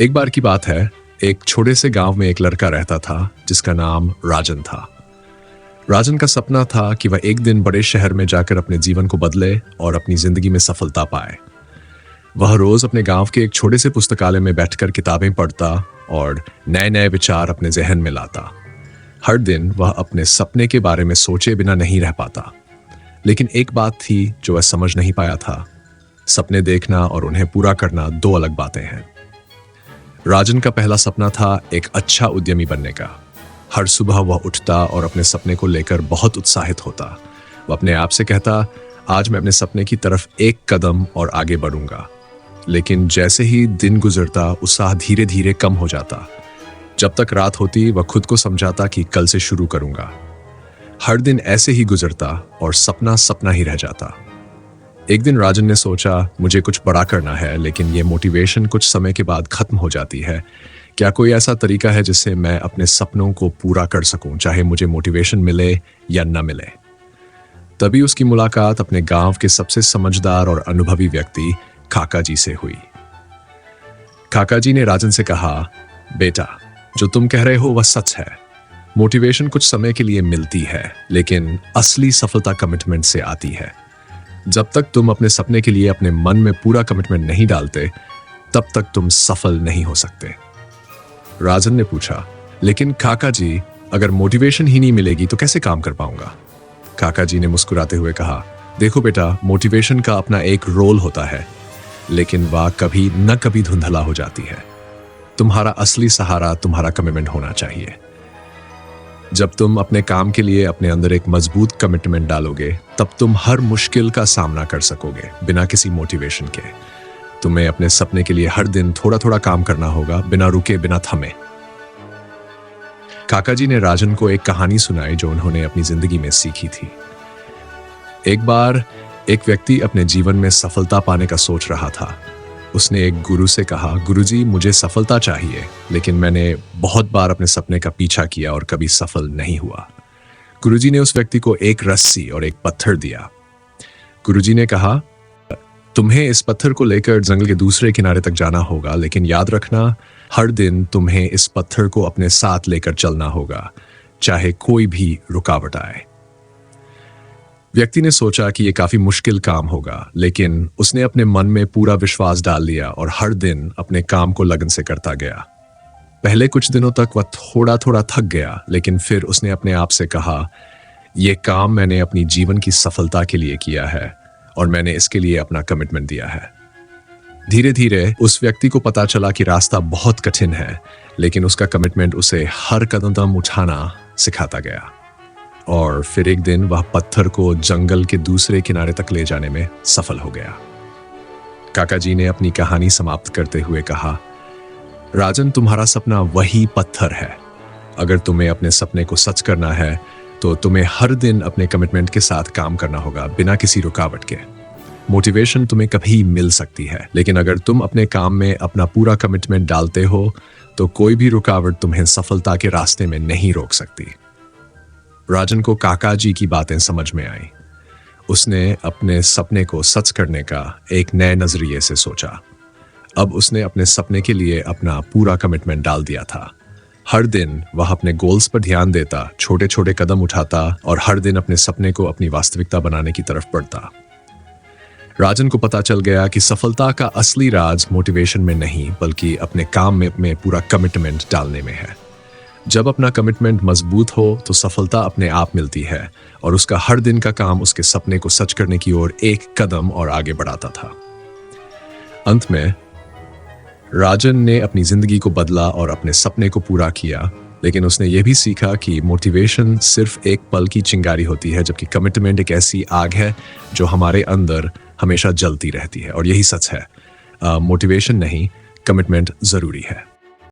एक बार की बात है, एक छोटे से गांव में एक लड़का रहता था जिसका नाम राजन था। राजन का सपना था कि वह एक दिन बड़े शहर में जाकर अपने जीवन को बदले और अपनी जिंदगी में सफलता पाए। वह रोज अपने गांव के एक छोटे से पुस्तकालय में बैठकर किताबें पढ़ता और नए नए विचार अपने जहन में लाता। हर दिन वह अपने सपने के बारे में सोचे बिना नहीं रह पाता, लेकिन एक बात थी जो वह समझ नहीं पाया था। सपने देखना और उन्हें पूरा करना दो अलग बातें हैं। राजन का पहला सपना था एक अच्छा उद्यमी बनने का। हर सुबह वह उठता और अपने सपने को लेकर बहुत उत्साहित होता। वह अपने आप से कहता, आज मैं अपने सपने की तरफ एक कदम और आगे बढ़ूंगा। लेकिन जैसे ही दिन गुजरता, उत्साह धीरे धीरे कम हो जाता। जब तक रात होती, वह खुद को समझाता कि कल से शुरू करूंगा। हर दिन ऐसे ही गुजरता और सपना सपना ही रह जाता। एक दिन राजन ने सोचा, मुझे कुछ बड़ा करना है, लेकिन यह मोटिवेशन कुछ समय के बाद खत्म हो जाती है। क्या कोई ऐसा तरीका है जिससे मैं अपने सपनों को पूरा कर सकूं, चाहे मुझे मोटिवेशन मिले या न मिले? तभी उसकी मुलाकात अपने गांव के सबसे समझदार और अनुभवी व्यक्ति काका जी से हुई। काका जी ने राजन से कहा, बेटा, जो तुम कह रहे हो वह सच है। मोटिवेशन कुछ समय के लिए मिलती है, लेकिन असली सफलता कमिटमेंट से आती है। जब तक तुम अपने सपने के लिए अपने मन में पूरा कमिटमेंट नहीं डालते, तब तक तुम सफल नहीं हो सकते। राजन ने पूछा, लेकिन काका जी, अगर मोटिवेशन ही नहीं मिलेगी तो कैसे काम कर पाऊंगा? काका जी ने मुस्कुराते हुए कहा, देखो बेटा, मोटिवेशन का अपना एक रोल होता है, लेकिन वह कभी न कभी धुंधला हो जाती है। तुम्हारा असली सहारा तुम्हारा कमिटमेंट होना चाहिए। जब तुम अपने काम के लिए अपने अंदर एक मजबूत कमिटमेंट डालोगे, तब तुम हर मुश्किल का सामना कर सकोगे बिना किसी मोटिवेशन के। तुम्हें अपने सपने के लिए हर दिन थोड़ा थोड़ा काम करना होगा, बिना रुके, बिना थमे। काका जी ने राजन को एक कहानी सुनाई जो उन्होंने अपनी जिंदगी में सीखी थी। एक बार एक व्यक्ति अपने जीवन में सफलता पाने का सोच रहा था। उसने एक गुरु से कहा, गुरुजी, मुझे सफलता चाहिए, लेकिन मैंने बहुत बार अपने सपने का पीछा किया और कभी सफल नहीं हुआ। गुरुजी ने उस व्यक्ति को एक रस्सी और एक पत्थर दिया। गुरुजी ने कहा, तुम्हें इस पत्थर को लेकर जंगल के दूसरे किनारे तक जाना होगा, लेकिन याद रखना, हर दिन तुम्हें इस पत्थर को अपने साथ लेकर चलना होगा, चाहे कोई भी रुकावट आए। व्यक्ति ने सोचा कि यह काफी मुश्किल काम होगा, लेकिन उसने अपने मन में पूरा विश्वास डाल लिया और हर दिन अपने काम को लगन से करता गया। पहले कुछ दिनों तक वह थोड़ा थोड़ा थक गया, लेकिन फिर उसने अपने आप से कहा, यह काम मैंने अपनी जीवन की सफलता के लिए किया है और मैंने इसके लिए अपना कमिटमेंट दिया है। धीरे धीरे उस व्यक्ति को पता चला कि रास्ता बहुत कठिन है, लेकिन उसका कमिटमेंट उसे हर कदम उठाना सिखाता गया। और फिर एक दिन वह पत्थर को जंगल के दूसरे किनारे तक ले जाने में सफल हो गया। काका जी ने अपनी कहानी समाप्त करते हुए कहा, राजन, तुम्हारा सपना वही पत्थर है। अगर तुम्हें अपने सपने को सच करना है, तो तुम्हें हर दिन अपने कमिटमेंट के साथ काम करना होगा, बिना किसी रुकावट के। मोटिवेशन तुम्हें कभी मिल सकती है, लेकिन अगर तुम अपने काम में अपना पूरा कमिटमेंट डालते हो, तो कोई भी रुकावट तुम्हें सफलता के रास्ते में नहीं रोक सकती। राजन को काका जी की बातें समझ में आई। उसने अपने सपने को सच करने का एक नए नजरिए से सोचा। अब उसने अपने सपने के लिए अपना पूरा कमिटमेंट डाल दिया था। हर दिन वह अपने गोल्स पर ध्यान देता, छोटे छोटे कदम उठाता और हर दिन अपने सपने को अपनी वास्तविकता बनाने की तरफ बढ़ता। राजन को पता चल गया कि सफलता का असली राज मोटिवेशन में नहीं, बल्कि अपने काम में पूरा कमिटमेंट डालने में है। जब अपना कमिटमेंट मजबूत हो, तो सफलता अपने आप मिलती है और उसका हर दिन का काम उसके सपने को सच करने की ओर एक कदम और आगे बढ़ाता था। अंत में राजन ने अपनी जिंदगी को बदला और अपने सपने को पूरा किया, लेकिन उसने यह भी सीखा कि मोटिवेशन सिर्फ एक पल की चिंगारी होती है, जबकि कमिटमेंट एक ऐसी आग है जो हमारे अंदर हमेशा जलती रहती है। और यही सच है, मोटिवेशन नहीं, कमिटमेंट जरूरी है।